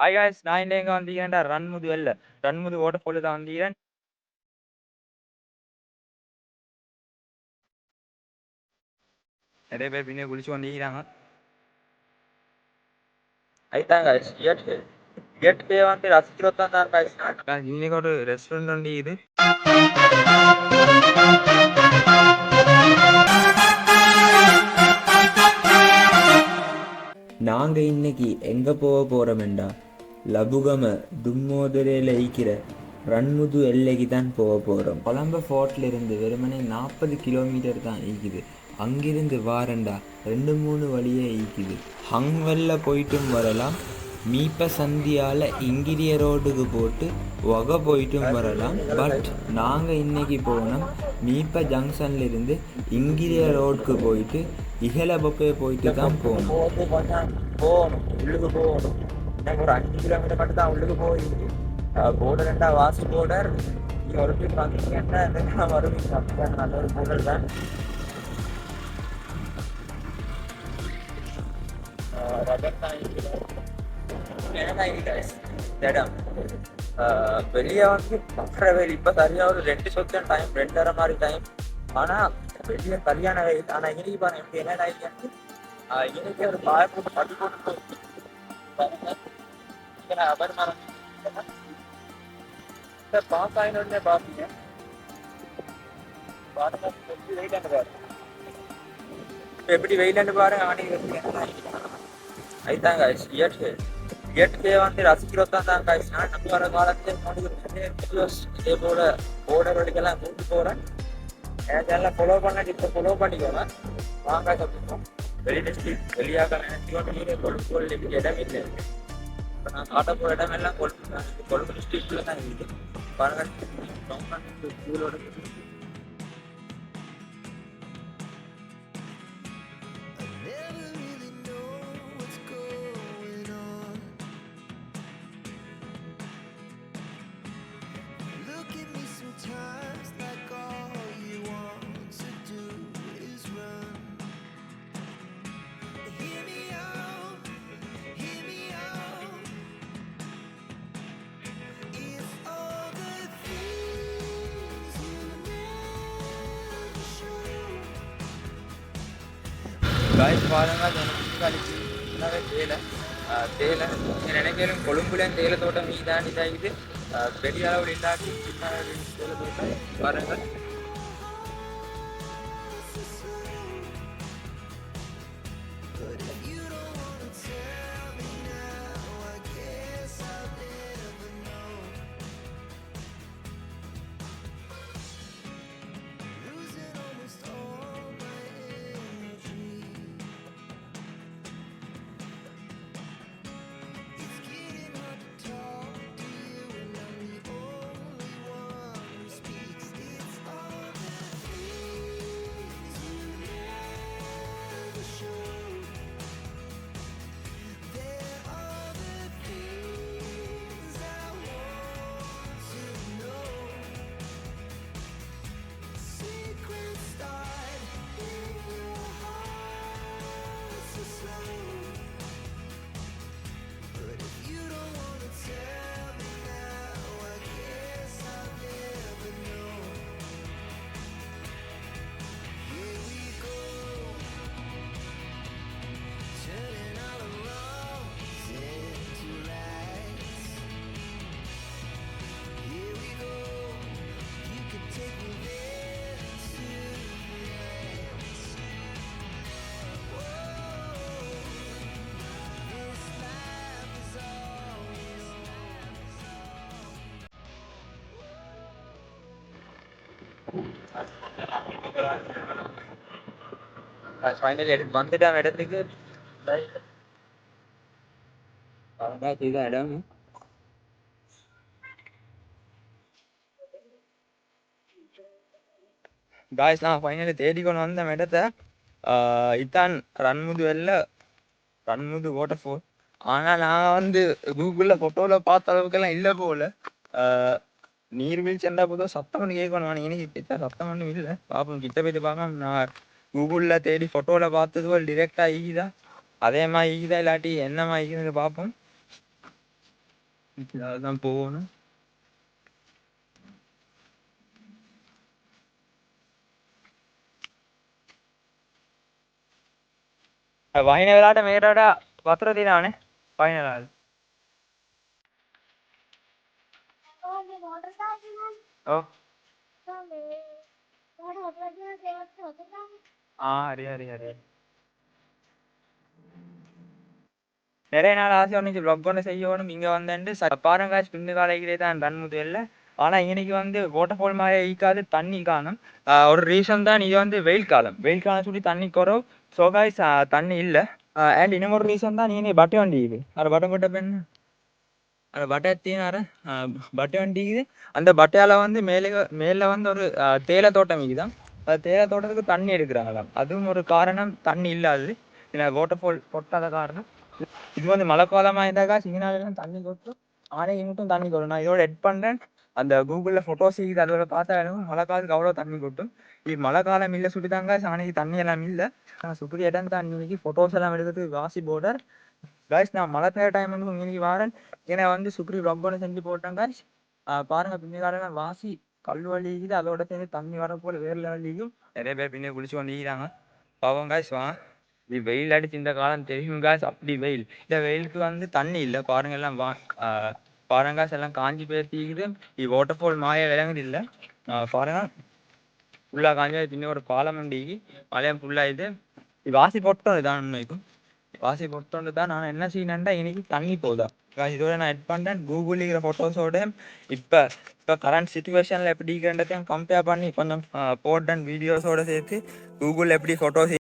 Hi guys, நான் இன்னைக்கு எங்கே வந்தீங்கன்னா ரன்முது வெல்ல ரன்முது வாட்டர்ஃபால் தான் வந்தீங்க. நிறைய பேர் பின்னே குளிச்சு வந்தீங்கிறாங்க. அதுதான் காய்ஸ், இயற்கையை வந்து ரசிக்கிறது தான் காய்ஸ். இன்னைக்கு ஒரு ரெஸ்டாரண்ட் வந்து இது நாங்கள் இன்னைக்கு எங்கே போக போகிறோமெண்டா லபுகம தும்மோதரையில் ஈக்கிற ரன்முது எல்லைக்கு தான் போக போகிறோம். கொலம்போ ஃபோர்ட்லேருந்து வெறுமனே 40 கிலோமீட்டர் தான் ஈக்குது. அங்கிருந்து வாரண்டா 2-3 வழியே ஈக்குது. ஹங்வெல்ல போயிட்டும் வரலாம், மீப்ப சந்தியால் இங்கிரிய ரோடுக்கு போட்டு வகை போயிட்டும் வரலாம். பட் நாங்கள் இன்னைக்கு போனோம் மீப்ப ஜங்ஷன்லேருந்து இங்கிரிய ரோடுக்கு போயிட்டு இகல பொப்பே போயிட்டு தான் போகணும். உள்ளுக்கு போகணும். எனக்கு ஒரு 5 கிலோமீட்டர் மட்டும் தான் உள்ளுக்கு போய் போர்டர் ரெண்டா வாசு போர்டர் ஒரு பேர் வாங்கிட்டீங்கன்னா வருவீங்க. நல்ல ஒரு போர்டர் தான். இடம் வெளியே வந்து பக்கறவேல் இப்போ சரியாக ஒரு 2 சொச்சம் டைம் 2:30 மாதிரி டைம். ஆனால் வெளியே கல்யாண வெயில். ஆனால் இன்னைக்கு பாருங்க எப்படி என்ன ஆகிட்டு இன்னைக்கு ஒரு பாய போட்டு பட்டி போட்டு அவர் மரம் பாஸ் ஆகினோடனே பார்ப்பீங்க. பாருங்க எப்படி வெயிலாண்டு பாருங்க, எப்படி வெயிலாண்டு பாருங்க. அதுதான் காய்ச்சி இயற்கையை வந்து ரசிக்கிறது தான் காய்ச்சி. நான் நம்ம வர காலத்துல இதே போல போர்டர் வழிக்கெல்லாம் கூட்டு போறேன். எல்லாம் ஃபாலோ பண்ண இப்போ ஃபாலோ பண்ணிக்கோங்க. வாங்க சொல்லிருக்கோம். வெளி டிஸ்ட்ரிக்ட் வெளியாக நினைச்சுக்கொண்டு நீர் கொழும்பு இடம் இல்லை. இப்போ நான் காட்ட போகிற இடம் எல்லாம் கொழும்பு டிஸ்ட்ரிக்ட்ல தான் இருக்குது. பாருங்க ஸ்கூலோட காய்ச்சி பாருங்க. தேயிலை நினைக்கிறேன் கொழும்புலேயும் தேயிலை தோட்டம் மீதாண்டி இதாகிது. பெரிய அளவில் இல்லாட்டி சின்ன அளவில் தேயிலை தோட்டம் பாருங்கள். ஃபைனலி வந்துட்டேன் இடத்துக்கு. இதுதான் இடம். காய்ஸ், நான் ஃபைனலி தேடிக்கொண்டு வந்த இடத்த இதான் ரன்முது வெல்ல ரன்முது வாட்டர்ஃபால். ஆனால் நான் வந்து கூகுளில் ஃபோட்டோவில் பார்த்த அளவுக்கெல்லாம் இல்லை போல. நீர்வீழ்ச்சி போதோ சத்தம் பண்ணி கேட்கணும். நான் இன்னைக்கு கிட்ட சத்தம் பண்ணி இல்லை. பார்ப்போம், கிட்ட போயிட்டு பார்க்க. நான் கூகுளில் தேடி ஃபோட்டோவில் பார்த்தது போல் டிரெக்டாக ஈகுதா, அதே மாதிரி ஈகுதா இல்லாட்டி என்னமா ஈகுதுன்னு பார்ப்போம். அதுதான் போகணும். වහින වෙලාවට මේකට වඩා වතුර තියෙනවානේ වහින වෙලාවට. ඔව්. හරි හරි හරි. நிறைய நாள் ஆசை வந்துச்சு vlog ஒன்று செய்யணும் இங்கே வந்துட்டு பாருங்க guys, பின்ன காலையிலே தான் ரன்முதுவில். ஆனால் இன்னைக்கு வந்து வாட்டர்ஃபால் மாதிரி ஈக்காது தண்ணி காணும். ஒரு ரீசன் தான் இது வந்து வெயில் காலம் சொல்லி தண்ணி குறவு. ஸோ காய்ஸ் தண்ணி இல்லை. அண்ட் இன்னொரு ரீசன் தான் நீ பட்டை வண்டி இது அது பட்டை பட்ட பெண் அந்த பட்டை எத்தினாரு பட்டை வண்டிக்குது. அந்த பட்டையால் வந்து மேலே வந்து ஒரு தேயிலை தோட்டம் இருக்குதான். அந்த தேயிலை தோட்டத்துக்கு தண்ணி எடுக்கிறாங்களாம். அதுவும் ஒரு காரணம் தண்ணி இல்லாது வாட்டர்ஃபால் கொட்டாத காரணம். இது வந்து மழை காலமாக இருந்தாக்கா சிங்கனாலாம் தண்ணி கொட்டும். ஆனைக்கு மட்டும் தண்ணி கொட்டும். நான் இதோட எட் பண்ணுறேன். அந்த கூகுளில் ஃபோட்டோஸ் இருக்குது அதோட பார்த்தா எனக்கு மழை காலத்துக்கு அவ்வளோ தண்ணி கொட்டும். இது மழை காலம் இல்லை சுட்டிதாங்க ஆனைக்கு தண்ணி எல்லாம் இல்லை. நான் சுற்றி இடம் தான் இன்னைக்கு ஃபோட்டோஸ் எல்லாம் எடுக்கிறதுக்கு வாசி போர்டர் காய்ஸ். நான் மழை பெய்ய டைம் வந்து இன்னைக்கு வரேன். ஏன்னா வந்து சுக்ரி vlog ஒன்று செஞ்சு போட்டேன் காய்ஸ். பாருங்கள் பின்னாடி வாசி கல் வலிக்குது. அதோட சேர்ந்து தண்ணி வர போல் வேறு லெவலிக்கும் நிறைய பேர் பின்னே குளிச்சு கொண்டிருக்கிறாங்க. பாவம் காய்ஸ் வா. இது வெயில் அடிச்சு இந்த காலம் தெரியும் காய்ஸ். அப்படி வெயில் இந்த வெயிலுக்கு வந்து தண்ணி இல்லை பாருங்க. எல்லாம் பாருங்க காய்ஸ் எல்லாம் காஞ்சி பேர்த்திக்குது. இது வாட்டர்ஃபால் மாய விலங்குது இல்லை பாருங்க ஃபுல்லாக காஞ்சி. பின்ன ஒரு பாலம் வண்டிக்கு மலையம் ஃபுல்லாக இது வாசி போட்டோம். இதான் உண்மைக்கும் வாசி பொறுத்தோண்டு தான் நான் என்ன செய்யணுன்னா இன்னைக்கு தண்ணி போதா இதோட நான் எட் பண்ணுறேன். கூகுள் இருக்கிற ஃபோட்டோஸோட இப்போ கரண்ட் சுச்சுவேஷனில் எப்படி இருக்கிறதையும் கம்பேர் பண்ணி கொஞ்சம் போட்டேன் வீடியோஸோடு சேர்த்து கூகுளில் எப்படி ஃபோட்டோஸ்